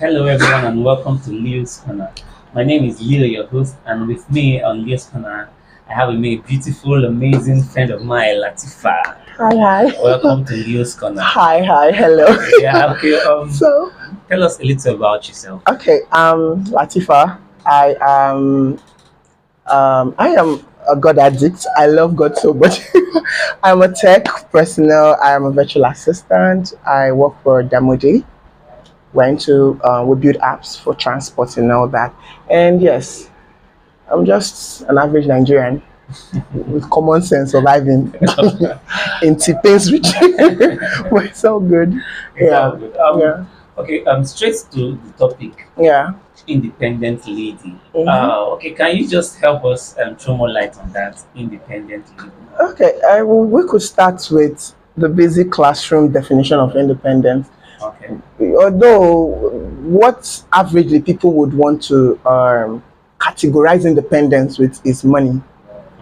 Hello, everyone, and welcome to Leo's Corner. My name is Leo, your host, and with me on Leo's Corner, I have a beautiful, amazing friend of mine, Latifa. Hi, hi. Welcome to Leo's Corner. Hi, hello. Yeah, okay. So, Tell us a little about yourself. okay, Latifa. I am a God addict. I love God so much. I'm a tech personnel. I am a virtual assistant. I work for Damodi. We build apps for transport and all that. And yes, I'm just an average Nigerian with common sense surviving in T-Pain's rich. But it's all good. Yeah. Good. Yeah. Okay. Straight to the topic. Yeah. Independent lady. Mhm. Okay. Can you just help us throw more light on that independent lady? Okay, we could start with the basic classroom definition of independence. Okay. Although, what averagely people would want to categorize independence with is money.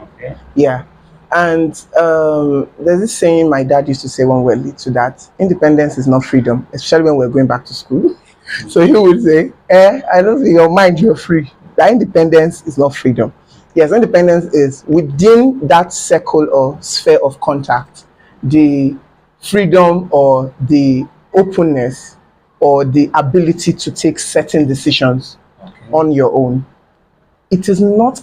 Okay. Yeah. And there's this saying my dad used to say when we were little that independence is not freedom, especially when we're going back to school. So he would say, I don't think your mind you're free. That independence is not freedom. Yes, independence is within that circle or sphere of contact, the freedom or the openness or the ability to take certain decisions Okay. on your own. It is not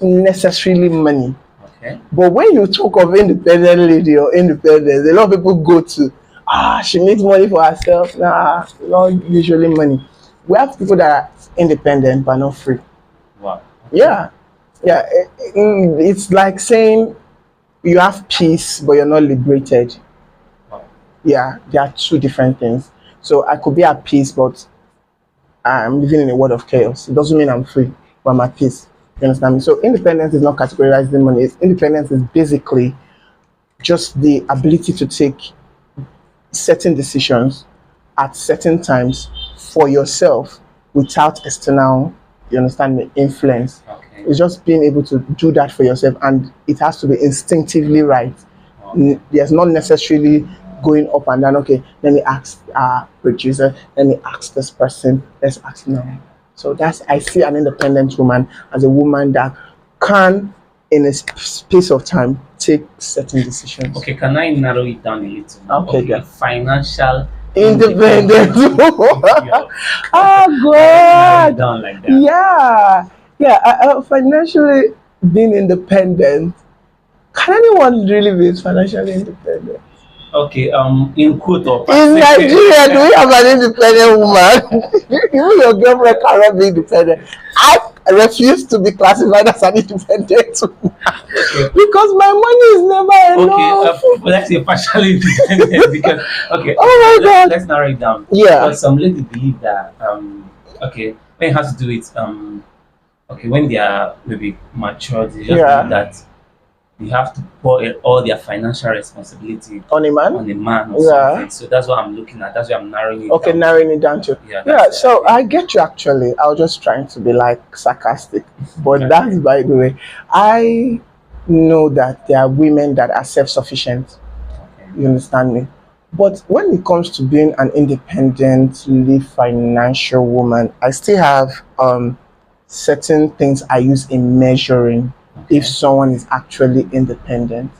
necessarily money. Okay. But when you talk of independent lady or independence, a lot of people go to, she makes money for herself. Nah, not usually money. We have people that are independent but not free. Wow. Yeah. Yeah. It's like saying you have peace but you're not liberated. Wow. Yeah, they are two different things. So I could be at peace, but I'm living in a world of chaos. It doesn't mean I'm free, but I'm at peace. You understand me? So independence is not categorizing money. Independence is basically just the ability to take certain decisions at certain times for yourself without external, you understand me, influence. Okay. It's just being able to do that for yourself, and it has to be instinctively right. There's not necessarily going up and down. Okay, let me ask producer, let me ask this person, let's ask now. So that's, I see an independent woman as a woman that can in a space of time take certain decisions. Okay, can I narrow it down a little? Okay, yeah. Financial Independent. Yeah. Oh Narrow it God. down like that. Yeah. Financially being independent. Can anyone really be financially independent? Okay, in quote or In Nigeria, do we have an independent woman? Even your girlfriend cannot be independent. I refuse to be classified as an independent woman Okay. because my money is never Okay, enough. let's say partially independent because okay. Oh my God. Let's narrow it down. Yeah. Because some ladies believe that okay, when it has to do with okay, when they are maybe mature, they just believe that they have to pour all their financial responsibility On a man? on a man or Yeah. something. So that's what I'm looking at. That's why I'm narrowing it Okay, down. narrowing it down to. Yeah, Yeah, that's so I get you actually. I was just trying to be like sarcastic. But Okay. that's by the way. I know that there are women that are self-sufficient. Okay. You understand me? But when it comes to being an independently financial woman, I still have certain things I use in measuring if someone is actually independent.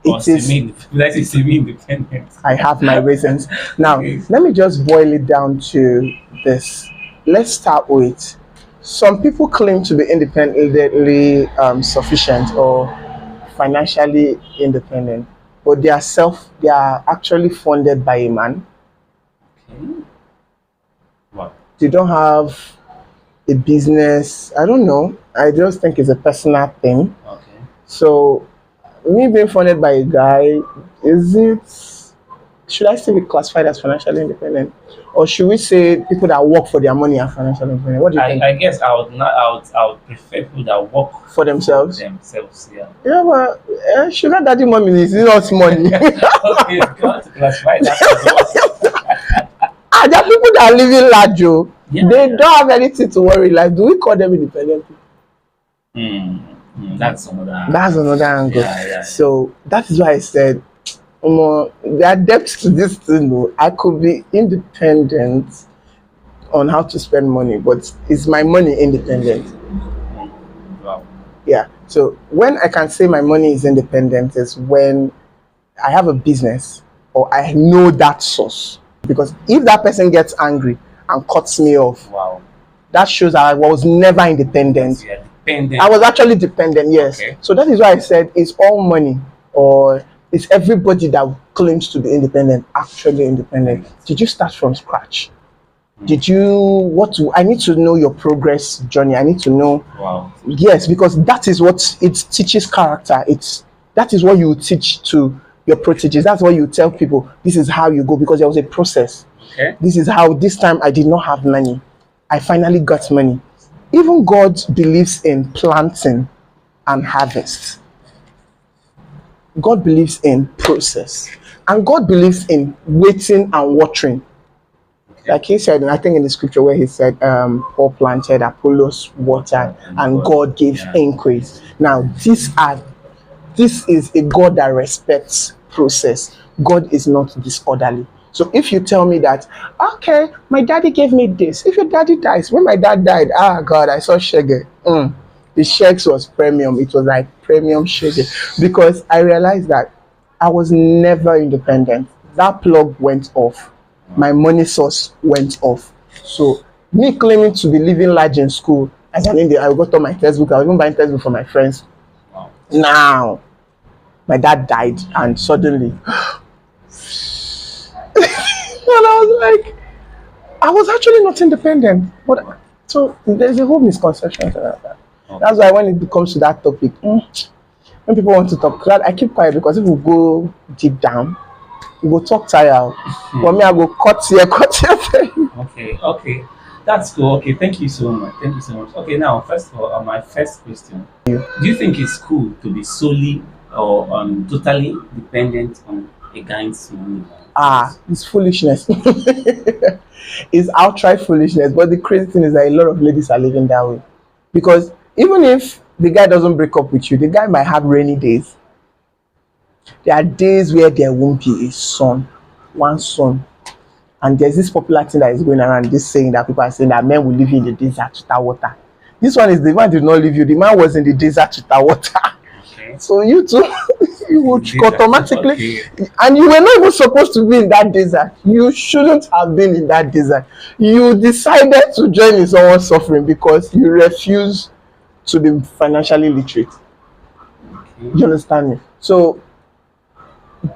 Or It is. let's say semi-independent. I have my reasons. Now, Okay. let me just boil it down to this. Let's start with some people claim to be independently sufficient or financially independent, but they are actually funded by a man. Okay. Wow. They don't have a business. I don't know. I just think it's a personal thing. Okay. So, me being funded by a guy, should I still be classified as financially independent? Or should we say people that work for their money are financially independent? What do you think? I guess I would not. I would prefer people that work For themselves? themselves. Yeah. Yeah, but sugar daddy mommy is not money. Okay, got to classify that as well. There are people that are living large, oh. Yeah. They don't have anything to worry. Like, do we call them independent people? That's another. That's another angle. Yeah. So that is why I said, there are depths to this thing. I could be independent on how to spend money, but is my money independent? Wow. Yeah. So when I can say my money is independent is when I have a business or I know that source. Because if that person gets angry and cuts me off, Wow. that shows that I was never independent. So you're dependent. I was actually dependent, yes. Okay. So that is why I said, is all money or is everybody that claims to be independent actually independent? Did you start from scratch? Did you I need to know your progress journey. I need to know. Wow. Yes, because that is what it teaches character. That is what you teach to your proteges. That's what you tell people. This is how you go, because there was a process. Okay. This is how this time I did not have money. I finally got money. Even God believes in planting and harvest. God believes in process. And God believes in waiting and watering. Like he said, and I think in the scripture where he said, Paul planted, Apollos watered, and God gave increase. Now, this is a God that respects process. God is not disorderly. So if you tell me that, okay, my daddy gave me this. If your daddy dies, when my dad died, God, I saw Shege. The checks was premium. It was like premium Shege. Because I realized that I was never independent. That plug went off. My money source went off. So me claiming to be living large in school, I got on my textbook. I was even buying textbook for my friends. Wow. Now, my dad died, and suddenly, and I was like, I was actually not independent. But so there's a whole misconception about that. Okay. That's why when it comes to that topic, when people want to talk, I keep quiet, because if we go deep down, we go talk tire. For me, I go cut here. Okay. That's cool. Okay, thank you so much. Okay, now, first of all, my first question. Do you think it's cool to be solely or totally dependent on a guy's money? It's foolishness. It's outright foolishness. But the crazy thing is that a lot of ladies are living that way. Because even if the guy doesn't break up with you, the guy might have rainy days. There are days where there won't be a son, one son. And there's this popular thing that is going around, this saying that people are saying that men will live in the desert without water. This one is the man did not leave you. The man was in the desert without water. Okay. So you too, you would automatically, and you were not even supposed to be in that desert. You shouldn't have been in that desert. You decided to join in someone's suffering because you refuse to be financially literate. You understand me? So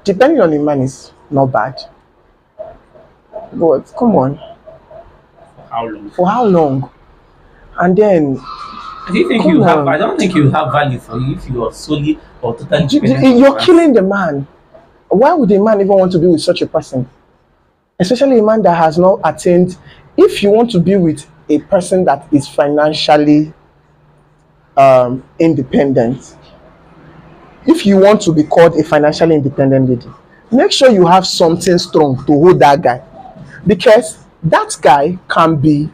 depending on the man is not bad. But come on. For how long? For how long? And then do you think you have? I don't think you have value for you if you are solely or totally dependent. You're killing the man. Why would a man even want to be with such a person? Especially a man that has not attained. If you want to be with a person that is financially independent, if you want to be called a financially independent lady, make sure you have something strong to hold that guy. Because that guy can be,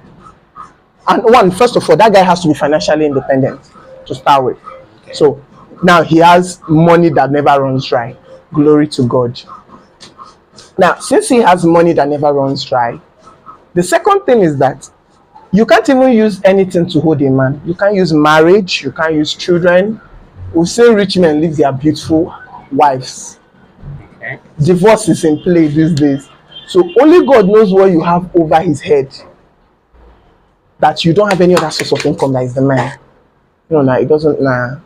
and first of all, that guy has to be financially independent to start with. Okay. So now he has money that never runs dry. Glory to God. Now, since he has money that never runs dry, the second thing is that you can't even use anything to hold a man. You can't use marriage. You can't use children. We say rich men leave their beautiful wives. Okay. Divorce is in play these days. So only God knows what you have over his head. That you don't have any other source of income that is the man. It doesn't. Well,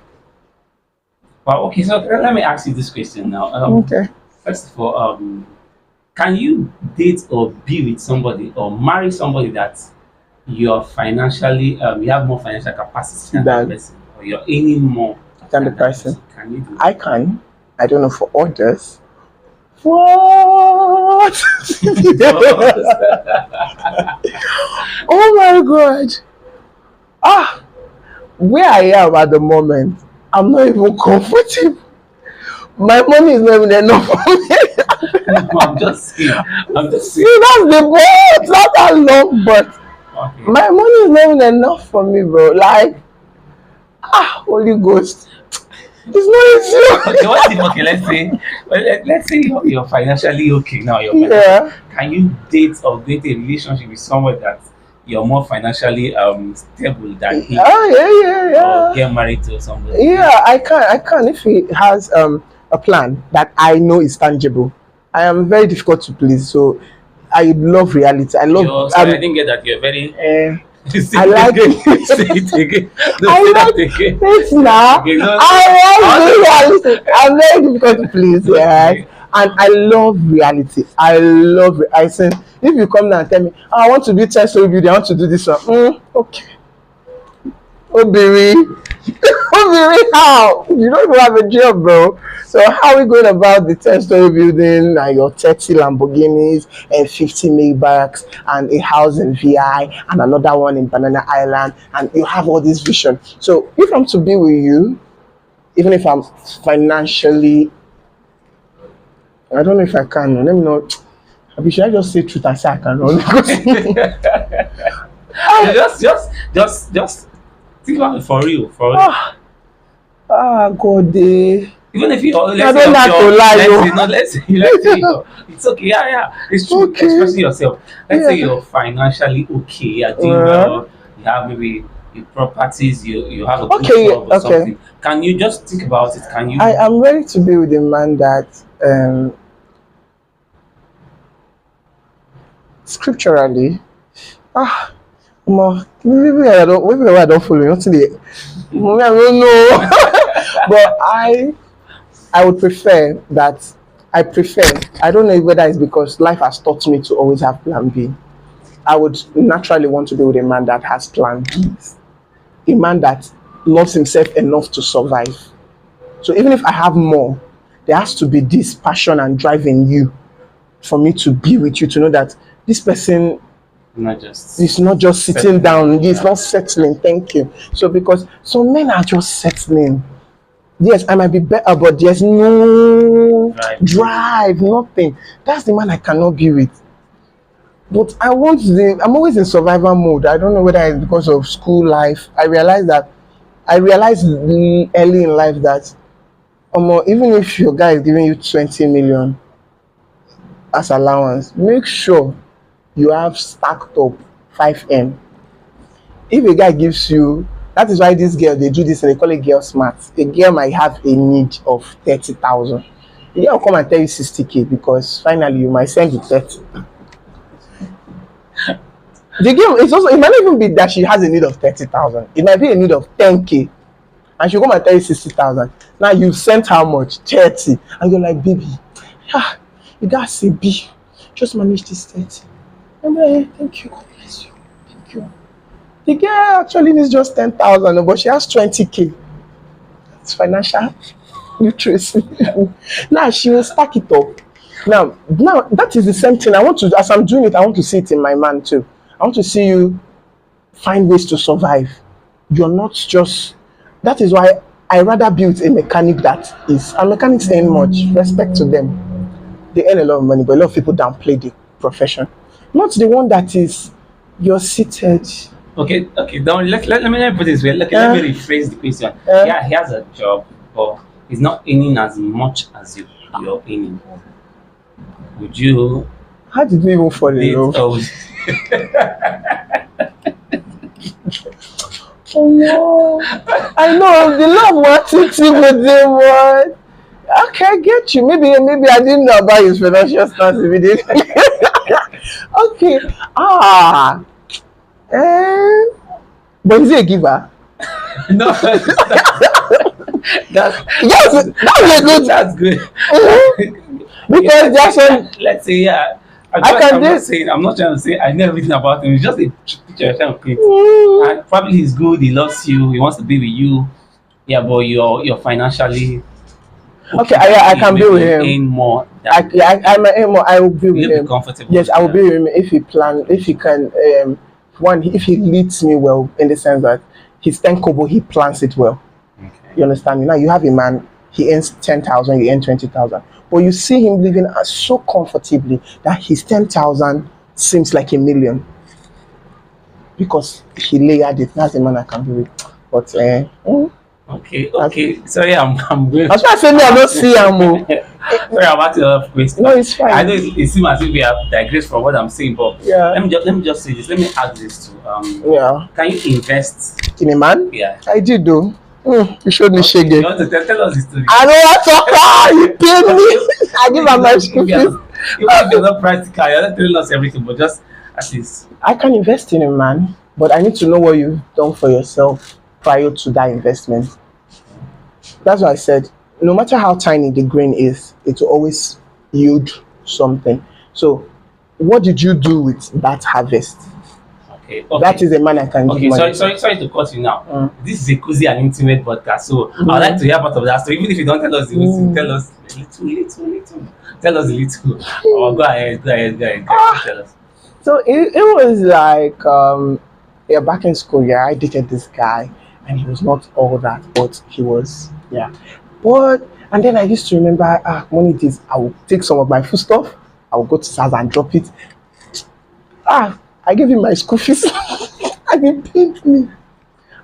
okay, so let me ask you this question now. Okay. First of all, can you date or be with somebody or marry somebody that you're financially, you have more financial capacity than that person, or you're earning more than the person? Can you do that? I can. I don't know for others. What? Oh my God. Where I am at the moment, I'm not even comfortable. My money is not even enough for me. No, I'm just saying. See, that's the boat. Not that long, but okay. My money is not even enough for me, bro. Like, Holy Ghost. It's not easy. Okay, let's say you're financially okay now. Yeah. Can you date or date a relationship with someone that you're more financially stable than him, Oh yeah, or yeah, get married to somebody. yeah. Yeah, I can if he has a plan that I know is tangible. I am very difficult to please, so I love reality. I love You're sorry, I didn't get that. You're very. uh, Say I it like again. Say it again. No, I say that like again. it Say that now. again. No, I like being realistic. I'm very difficult to please, yes. okay. And I love reality. I love it. I say, if you come down and tell me, oh, I want to be 10-story building, I want to do this one. Okay. Obiri. Obiri, how? You don't even have a job, bro. So how are we going about the 10-story building and your 30 Lamborghinis and 50 Maybachs and a house in VI and another one in Banana Island, and you have all this vision. So if I'm to be with you, even if I'm financially, I don't know if I can. Let me know. Should I just say truth and say I can run? Just think about it for real, for real. God, they. Even if you, I let's say don't have to lie, let's yo. say, no, let's say, it's okay, it's true. Okay. Expressing yourself. Let's say Yeah. you're financially okay, you're doing well, you have maybe your properties, you have a good Okay, job or okay. something. Can you just think about it? Can you? I am ready to be with a man that scripturally, maybe I don't follow nothing there. Maybe I don't know. But I would prefer that. I don't know whether it's because life has taught me to always have plan B. I would naturally want to be with a man that has plan B. A man that loves himself enough to survive. So even if I have more, there has to be this passion and drive in you for me to be with you, to know that this person Not just. is not just sitting Settling. down, he's not settling. Thank you. So because some men are just settling. Yes, I might be better, but there's no drive, nothing. That's the man I cannot be with. But I'm always in survival mode. I don't know whether it's because of school life. I realized early in life that even if your guy is giving you 20 million as allowance, make sure you have stacked up 5M. If a guy gives you, that is why this girl, they do this and they call it girl smart. A girl might have a need of 30,000. The girl will come and tell you 60K because finally you might send you 30. The girl, it might not even be that she has a need of 30,000. It might be a need of 10K. And she'll come and tell you 60,000. Now you've sent how much? 30. And you're like, baby, you gotta say B. Just manage this 30. I'm like, thank you, God bless you. Thank you. The girl actually needs just 10,000, but she has 20K. It's financial literacy. Now she will stack it up. Now that is the same thing. As I'm doing it, I want to see it in my man too. I want to see you find ways to survive. You're not just. That is why I rather build a mechanic that is. And mechanics earn much. Respect to them. They earn a lot of money, but a lot of people downplay the profession. Not the one that is. You're seated. Okay. Let me put it this way. Let me rephrase the question. Yeah, he has a job, but he's not earning as much as you're earning. Would you? How did we even fall in love? Oh no! I know the love wanted to with him. What? Okay, I get you. Maybe I didn't know about his financial stance immediately. Okay. But is he a giver? No, that's a good. That's good. Because that's when. Let's say I'm not trying to say I know everything about him. It's just a picture you're trying to paint. And probably he's good. He loves you. He wants to be with you. Yeah, but you're financially. Okay, I can be with him. Earn more. I earn more. I will be with him. Be comfortable. Yes, I will be with him if he can. If he leads me well, in the sense that his 10 kobo, he plans it well. Okay. You understand me? Now you have a man, he earns 10,000, you earn 20,000, but you see him living so comfortably that his 10,000 seems like $1 million because he layered it. That's the man I can be with. But Okay, okay. Sorry, I'm going. That's why I say me, I don't see him. Sorry, I'm asking a lot of questions. No, it's I know fine. it seems as if we have digressed from what I'm saying, but Yeah, let me just say this. Let me ask this too. yeah. Can you invest? In a man, Yeah. I did though. You showed me Okay. You shege. want to tell us the story? I don't want to talk. You paid Okay. me. I give Even if her you my don't, school if you're fees. not, even if you're not practical, you're not telling us everything, but just at least. I can invest in a man, but I need to know what you've done for yourself prior to that investment. That's why I said, no matter how tiny the grain is, it will always yield something. So, what did you do with that harvest? Okay. That Okay. is a man I can give Okay, money sorry, to. sorry, sorry to cut you now. Mm. This is a cozy and intimate podcast, so I would like to Mhm. hear part of that story. Even if you don't tell us the whole thing, tell Mm. us a little, little, little. Tell us a little. Oh, go ahead, go ahead, go ahead, go ahead. Ah, Tell us. so it was like, yeah, back in school, yeah, I dated this guy, and he was not all that, but he was, yeah. But, and then I used to remember, money days, I would take some of my food stuff, I would go to SARS and drop it. I gave him my school fees, and he paid me.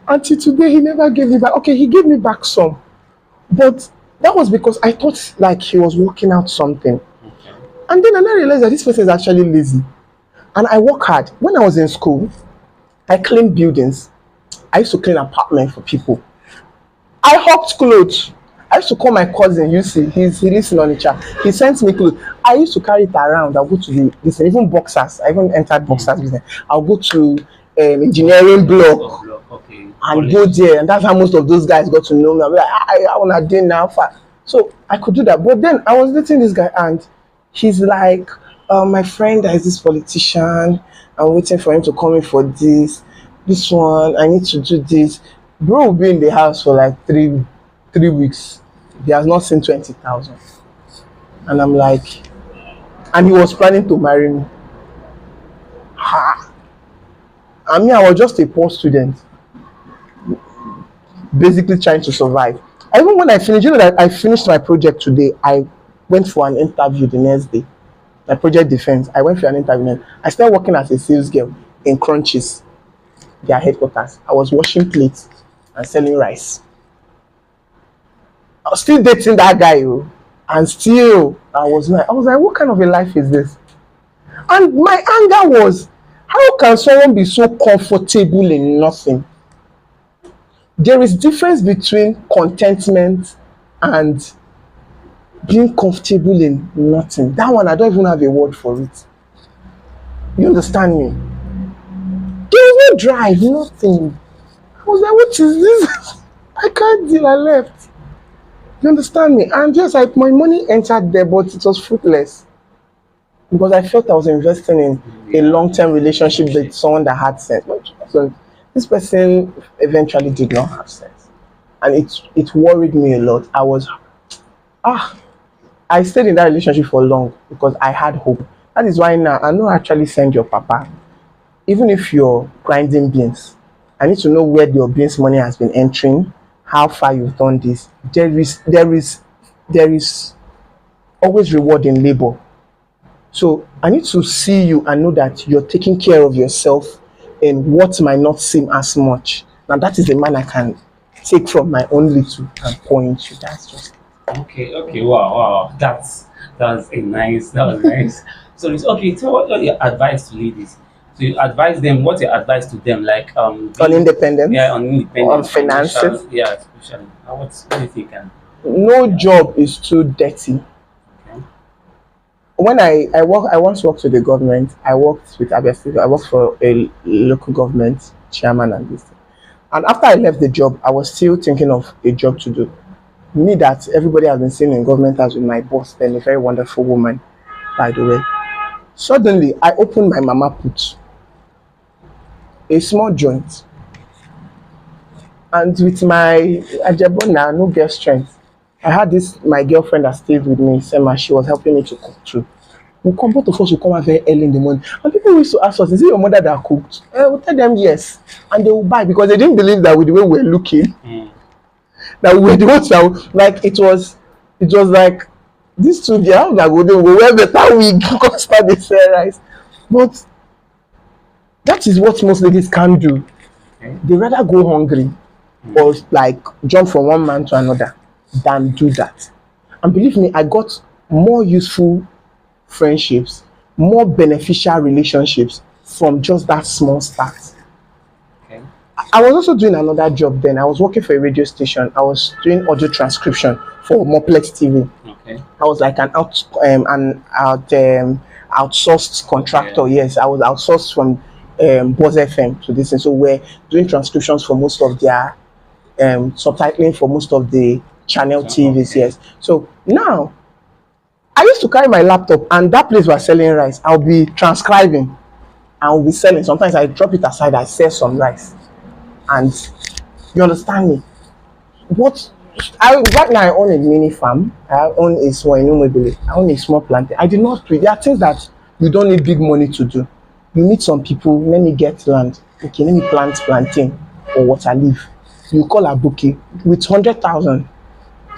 Until today, he never gave me back. Okay, he gave me back some, but that was because I thought like he was working out something. Okay. And then I realized that this person is actually lazy. And I work hard. When I was in school, I cleaned buildings. I used to clean apartments for people. I hopped clothes. I used to call my cousin, you see, he lives in Onitsha. He sends me clothes. I used to carry it around. I'll go to this, even boxers. I even entered boxers business. I'll go to engineering Oh, block block. Okay. and go College. there. And that's how most of those guys got to know me. I'll be like, I want to do now. So I could do that. But then I was dating this guy, and he's like, my friend that is this politician. I'm waiting for him to come in for this one. I need to do this. Bro will be in the house for like 3 weeks. He has not seen 20,000. And I'm like, and he was planning to marry me. Ha! I mean, I was just a poor student, basically trying to survive. Even when I finished, that I finished my project today, I went for an interview the next day. My project defense, I went for an interview. I started working as a sales girl in Crunches, their headquarters. I was washing plates and selling rice. I was still dating that guy, oh, and still I was like, what kind of a life is this? And my anger was, how can someone be so comfortable in nothing? There is difference between contentment and being comfortable in nothing. That one, I don't even have a word for it. You understand me? There was no drive, nothing. I was like, what is this? I can't deal. I left. You understand me? And just like my money entered there, but it was fruitless because I felt I was investing in a Yeah. long-term relationship with someone that had sense. So this person eventually did not have sense, and it worried me a lot. Ah, I stayed in that relationship for long because I had hope. That is why now I know actually send your papa. Even if you're grinding beans, I need to know where your beans money has been entering, how far you've done this. There is always reward in labor. So I need to see you and know that you're taking care of yourself in what might not seem as much. Now that is the man I can take from my own little and point you. That's just Okay. Okay. Wow. Wow. That's a nice. That was nice. So it's okay. So what your advice to ladies? So you advise them. What's your advice to them? Like on being, yeah, independence, on on independent finances. financial, yeah, especially. What do you think? And No yeah. job is too dirty. Okay. When I once worked with the government. I worked with Abia. I worked for a local government chairman and this. And after I left the job, I was still thinking of a job to do. Me that everybody has been seeing in government as with my boss, then a very wonderful woman, by the way. Suddenly, I opened my mama put, a small joint, and with my ajabona, no girl strength. I had this my girlfriend that stayed with me, Sema. She was helping me to cook too. We come, both of us will come out very early in the morning. And people used to ask us, is it your mother that cooked? We'll tell them yes. And they will buy because they didn't believe that with the way we were looking, Mm. that we were the ones that like it was like these two girls that go there, we wear better wig go start the sell rice. But that is what most ladies can't do. Okay. They rather go hungry or like jump from one man to another than do that. And believe me, I got more useful friendships, more beneficial relationships from just that small start. Okay. I was also doing another job then. I was working for a radio station. I was doing audio transcription for Moplex TV. Okay. I was like outsourced contractor. Yeah. Yes, I was outsourced from Buzz FM to this, and so we're doing transcriptions for most of their subtitling for most of the channel So, TVs. okay. Yes, so now I used to carry my laptop, and that place was selling rice. I'll be transcribing. I'll be selling. Sometimes I drop it aside. I sell some rice, and you understand me. What I right now I own a mini farm. I own a small inumobile. I own a small plantain. I did not pray. There are things that you don't need big money to do. You meet some people. Let me get land. Okay, let me plant plantain or water leaf. You call a bouquet with 100,000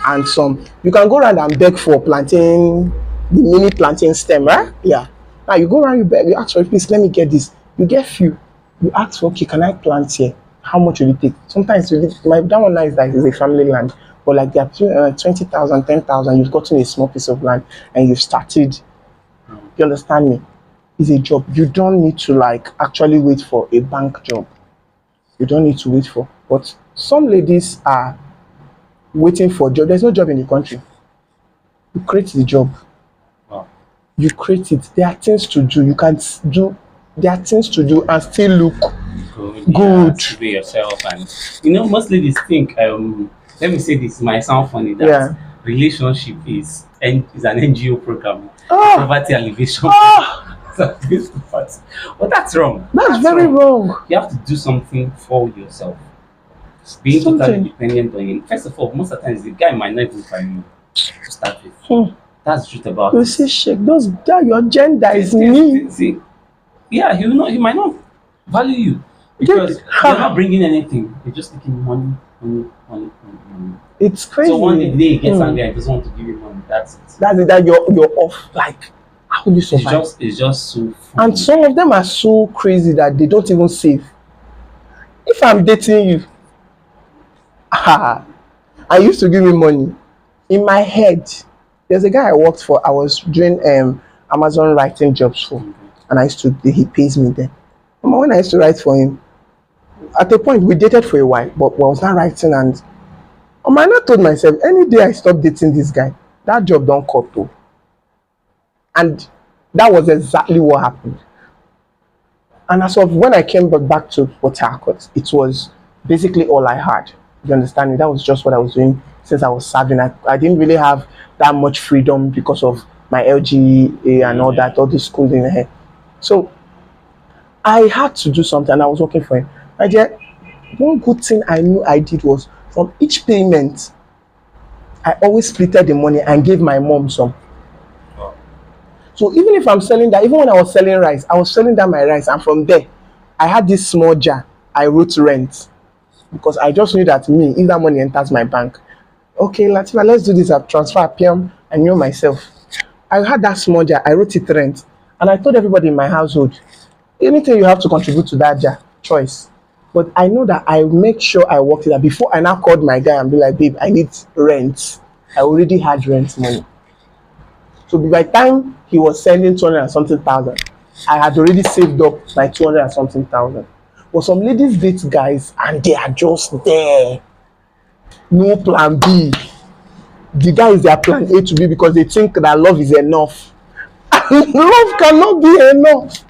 and some. You can go around and beg for plantain, the mini plantain stem, right? Yeah. Now you go around, you beg, you ask for, please let me get this. You get few. You ask for, okay, can I plant here? How much will it take? Sometimes my that one now is like it's a family land, but like they are 20,000, 10,000. You've gotten a small piece of land and you've started. You understand me? It's a job. You don't need to like actually wait for a bank job. You don't need to wait for. But some ladies are waiting for a job. There's no job in the country. You create the job. Wow. You create it. There are things to do. You can do. There are things to do and still look Good. good. Yeah, to be yourself, and most ladies think. Let me say this. It might sound funny that Yeah. relationship is an NGO program, Ah, poverty alleviation. ah, But that's wrong. that's very wrong. You have to do something for yourself. Being totally Something. dependent on him. First of all, most of the times the guy might not even find you to start with. Hmm. That's the truth about You it. see, shake those. That your gender is me. See, yeah, he might not value you because Ha. you're not bringing anything. You're just taking money, money, money, money, money. It's crazy. So one day he gets Hmm. angry and doesn't want to give you money. That's it. That's it. That you're off. Like, how will you survive? It's just so funny. And some of them are so crazy that they don't even save. If I'm dating you, I used to give me money. In my head, there's a guy I worked for. I was doing Amazon writing jobs for, and he pays me then. When I used to write for him, at a point we dated for a while, but I was not writing, and I not told myself any day I stop dating this guy, that job don't cut though. And that was exactly what happened. And as of when I came back to Port Harcourt, it was basically all I had. You understand me? That was just what I was doing since I was serving. I didn't really have that much freedom because of my LGA and all that, all the school in here. So I had to do something. I was working for him. One good thing I knew I did was from each payment, I always splitted the money and gave my mom some. So even if I'm selling that, even when I was selling rice, I was selling that my rice, and from there, I had this small jar. I wrote rent because I just knew that if that money enters my bank, okay, Latifa, let's do this. I've transfer PM. I knew myself. I had that small jar. I wrote it rent, and I told everybody in my household, anything you have to contribute to that jar, choice. But I know that I make sure I worked it out before I now called my guy and be like, babe, I need rent. I already had rent money. So by the time he was sending 200 and something thousand, I had already saved up my 200 and something thousand. But some ladies date guys and they are just there. No plan B. The guy is their plan A to B because they think that love is enough. And love cannot be enough.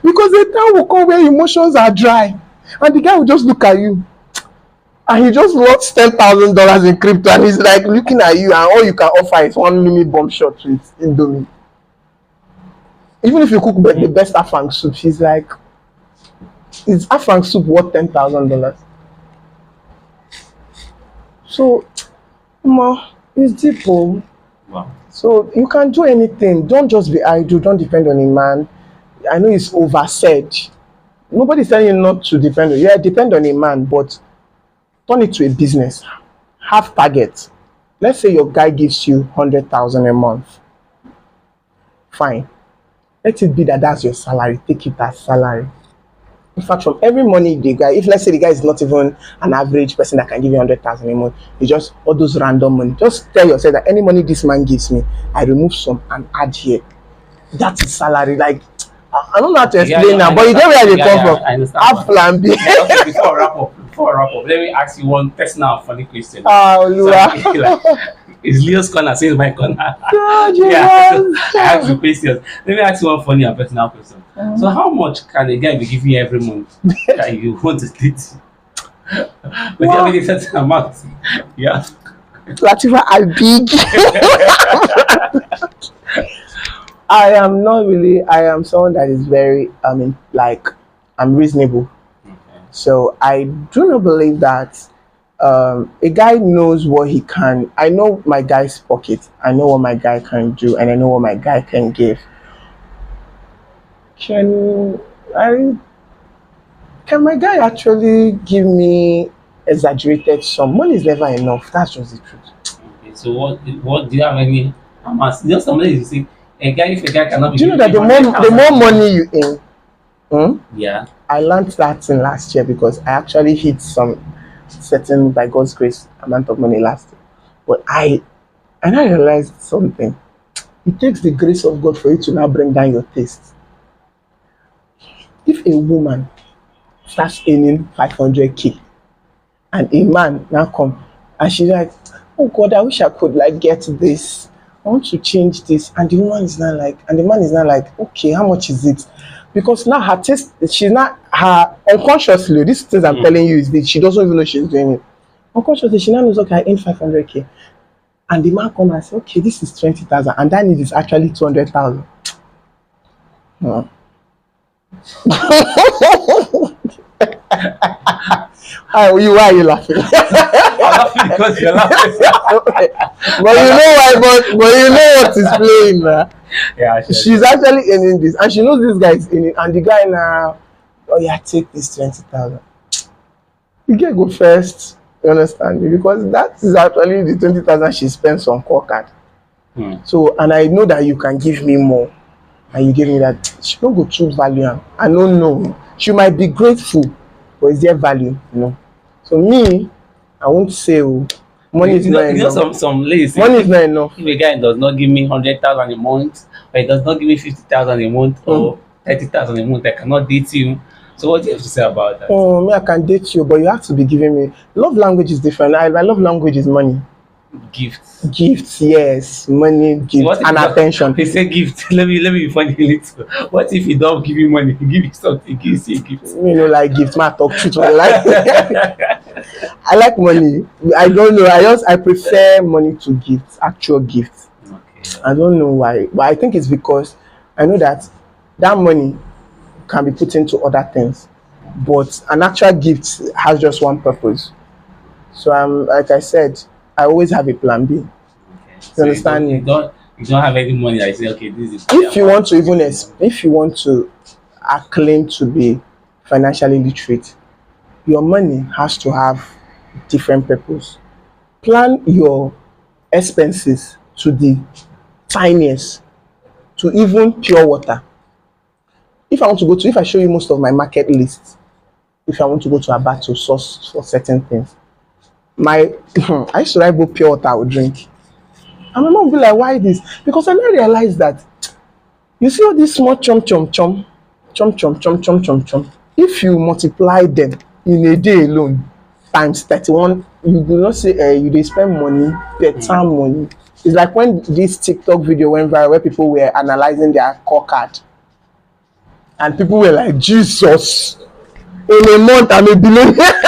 Because the time will come where emotions are dry. And the guy will just look at you. And he just lost $10,000 in crypto, and he's like looking at you, and all you can offer is one mini bomb shot with Indomie. Even if you cook the best afang soup, he's like, is afang soup worth $10,000? So, it's deep. Oh. Wow. So you can do anything. Don't just be idle. Don't depend on a man. I know it's oversaid. Nobody's telling you not to depend on. Yeah, depend on a man, but turn it to a business. Have targets. Let's say your guy gives you 100,000 a month. Fine. Let it be that that's your salary. Take it as salary. In fact, from every money the guy, if let's say the guy is not even an average person that can give you 100,000 a month, you just all those random money. Just tell yourself that any money this man gives me, I remove some and add here. That is salary. Like I don't know how to explain now, but you know where they come from. I understand. Have plan B. Yeah, okay, before I wrap up, let me ask you one personal funny question. Oh, So, Lua. is Leo's corner since my corner? God, Yeah, Jesus. I have two questions. Let me ask you one funny and personal question. So, how much can a guy be giving you every month that you want to date? But you have a certain amount. Yeah. Latifa, I big. I am not really. I am someone that is very. I mean, like, I'm reasonable. Okay. So I do not believe that a guy knows what he can. I know my guy's pocket. I know what my guy can do, and I know what my guy can give. Can I? Can my guy actually give me exaggerated sum? Money is never enough. That's just the truth. Okay. So, what do you have any amounts? Just some ladies you see if a guy cannot be Do you know that giving the more 100,000, money you earn, yeah. I learned that thing last year because I actually hit some certain, by God's grace, amount of money last year. But I realized something. It takes the grace of God for you to now bring down your taste. If a woman starts earning 500K and a man now come and she's like, oh God, I wish I could like get this. I want to change this. And the woman is not like, and the man is not like, okay, how much is it? Because now her taste, she's not, her unconsciously, these things I'm telling you is that she doesn't even know she's doing it. Unconsciously, she now knows, okay, I earn 500K. And the man come and say, okay, this is 20,000. And that need is actually 200,000. Why are you laughing? I'm laughing because you're laughing. But you know why? But you know what is playing now. Yeah, sure. She's actually earning this, and she knows this guy is in it. And the guy now, oh yeah, take this 20,000. You get go first. You understand me? Because that is actually the 20,000 she spends on core card. So, and I know that you can give me more, and you give me that. She don't go through value. I don't know. She might be grateful, but is there value? You know. So me, I won't say money is not enough. Some ladies. Money is not enough. If a guy does not give me 100,000 a month, or he does not give me 50,000 a month, or 30,000 a month, I cannot date you. So what do you have to say about that? Oh, me, I can date you, but you have to be giving me. Love language is different. My love language is money. Gifts. Gifts, yes, money, gifts, and attention. They say gift. Let me be funny a little. What if he don't give you money? He give you something. He gives you a gift. You know, like gifts. I talk truth. I like money. I don't know. I prefer money to gifts, actual gifts. Okay. I don't know why, but I think it's because I know that money can be put into other things, but an actual gift has just one purpose. So like I said, I always have a plan B. Okay. You So understand me? You don't have any money that you say, okay, this is. If you want to claim to be financially literate, your money has to have different purpose. Plan your expenses to the tiniest, to even pure water. If I show you most of my market list, if I want to go to Aba to source for certain things, I used to write both pure water I would drink. And my mom will be like, why this? Because I now realized that you see all these small chum. If you multiply them in a day alone times 31, you do not say you they spend money, per time money. It's like when this TikTok video went viral where people were analyzing their core card. And people were like, Jesus, in a month I'm a billionaire.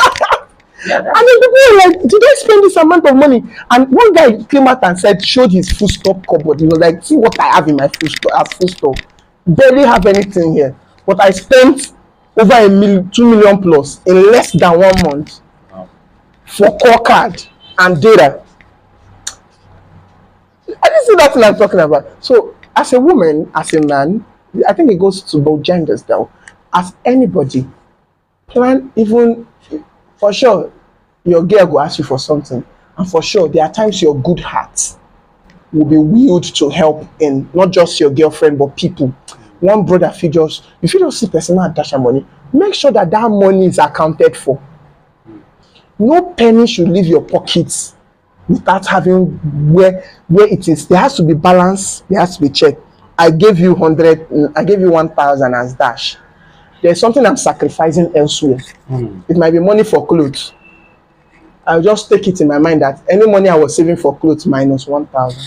And then people were like, did I spend this amount of money? And one guy came out and showed his full stop cupboard. He was like, see what I have in my full stop. Barely have anything here. But I spent over 2 million plus in less than 1 month for core card and data. I didn't see that thing I'm talking about. So as a woman, as a man, I think it goes to both genders though. As anybody, plan even for sure your girl will ask you for something, and for sure there are times your good heart will be willed to help in not just your girlfriend but people. One brother you feel just see personal dash and money. make sure that that money is accounted for. No penny should leave your pockets without having where it is. There has to be balance. There has to be check. I gave you 100. I gave you 1,000 as dash. There's something I'm sacrificing elsewhere. It might be money for clothes. I'll just take it in my mind that any money I was saving for clothes minus 1,000.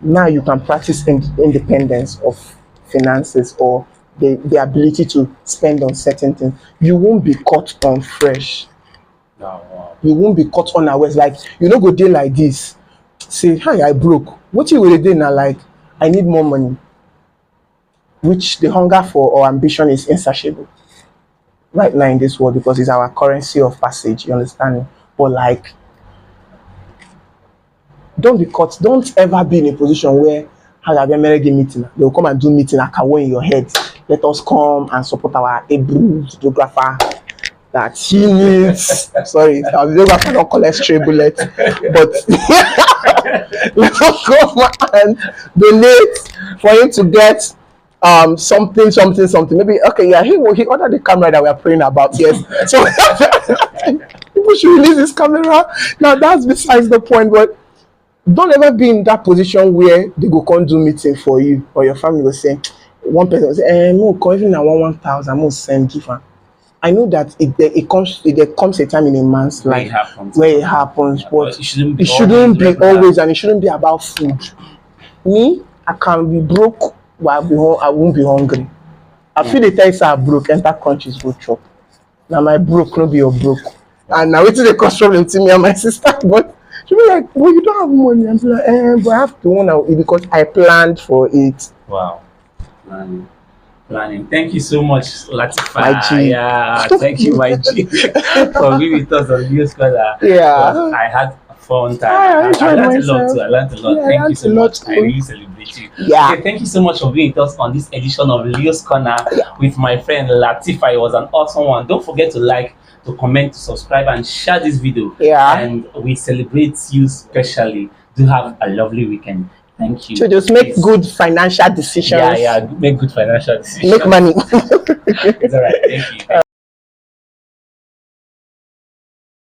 Now you can practice independence of finances, or the ability to spend on certain things. You won't be caught on fresh. No, wow. You won't be caught unawares. Like, you no go dey like this, say, hi, I broke. What you will dey now? Like, I need more money, which the hunger for or ambition is insatiable right now in this world, because it's our currency of passage. You understand? But like, don't be caught. Don't ever be in a position where meeting. They will come and do meeting akawo in your head. Let us come and support our able videographer that he needs. Sorry, our videographer don't collect stray bullets, but let us come and donate for him to get something. Maybe okay, yeah, he ordered the camera that we are praying about. Yes, so people should release this camera. Now that's besides the point, but don't ever be in that position where they go come do meeting for you, or your family will say, one person will say, no, even I want 1,000, I'm going to send give her. I know that there comes a time in a man's life where it happens, but it shouldn't be always, and it shouldn't be about food. Me, I can be broke, but I won't be hungry. I feel the times are broke, enter countries go chop. Now my broke, no be your broke. And now it's the cost problem to me and my sister, but she'll be like, well, you don't have money. I'm like, but I have to want because I planned for it. Wow. Planning. Thank you so much, Latifa. My G. Yeah, thank you, my G, for being with us on Video Scholar. Yeah. I had a fun time. I learned a lot too. I learned a lot. Yeah, thank you so much. Too. I really celebrate you. Yeah. Okay, thank you so much for being with us on this edition of Leo's Corner with my friend Latifa. It was an awesome one. Don't forget to like, to comment, to subscribe, and share this video. Yeah. And we celebrate you specially. Do have a lovely weekend. Thank you. So just make good financial decisions. Yeah, make good financial decisions. Make money. It's all right. Thank you.